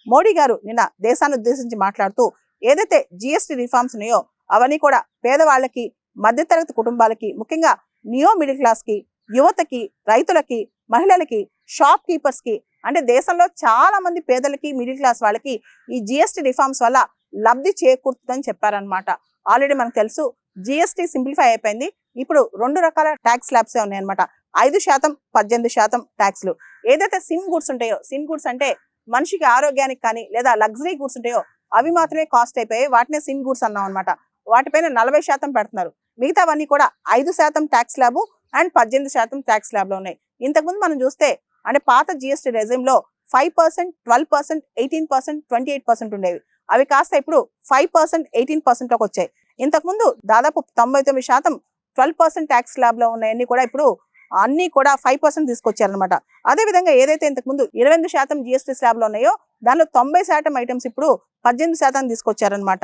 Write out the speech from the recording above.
మోడీ గారు నిన్న దేశాన్ని ఉద్దేశించి మాట్లాడుతూ ఏదైతే జిఎస్టీ రిఫార్మ్స్ ఉన్నాయో అవన్నీ కూడా పేదవాళ్ళకి, మధ్యతరగతి కుటుంబాలకి, ముఖ్యంగా నియో మిడిల్ క్లాస్ కి, యువతకి, రైతులకి, మహిళలకి, షాప్ కీపర్స్ కి, అంటే దేశంలో చాలా మంది పేదలకి, మిడిల్ క్లాస్ వాళ్ళకి ఈ జిఎస్టీ రిఫార్మ్స్ వల్ల లబ్ధి చేకూరుతుందని చెప్పారనమాట. ఆల్రెడీ మనకు తెలుసు జిఎస్టీ సింప్లిఫై అయిపోయింది. ఇప్పుడు 2 రకాల ట్యాక్స్ స్లాబ్స్ ఉన్నాయన్నమాట. 5%, 18% ట్యాక్స్లు. ఏదైతే సిమ్ గుడ్స్ ఉంటాయో, సిమ్ గుడ్స్ అంటే మనిషికి ఆరోగ్యానికి కానీ లేదా లగ్జరీ గుడ్స్ ఉంటాయో అవి మాత్రమే కాస్ట్ అయిపోయాయి. వాటినే సిమ్ గుడ్స్ అన్నాం అనమాట. వాటిపైన 40% పెడుతున్నారు. మిగతావన్నీ కూడా 5% tax slab and 18% tax slab లో ఉన్నాయి. ఇంతకుముందు మనం చూస్తే అంటే పాత జిఎస్టీ రెజిమ్ లో 5%, 12%, 18%, 28% ఉండేవి. అవి కాస్త ఇప్పుడు 5%, 18% లోకి వచ్చాయి. ఇంతకుముందు దాదాపు 99% 12% ట్యాక్స్ స్లాబ్ లో ఉన్నాయన్నీ కూడా ఇప్పుడు అన్ని కూడా 5% తీసుకొచ్చారనమాట. అదే విధంగా ఏదైతే ఇంతకుముందు 28% జిఎస్టీ స్లాబ్ లో ఉన్నాయో దానిలో 90% ఐటమ్స్ ఇప్పుడు 18% తీసుకొచ్చారనమాట.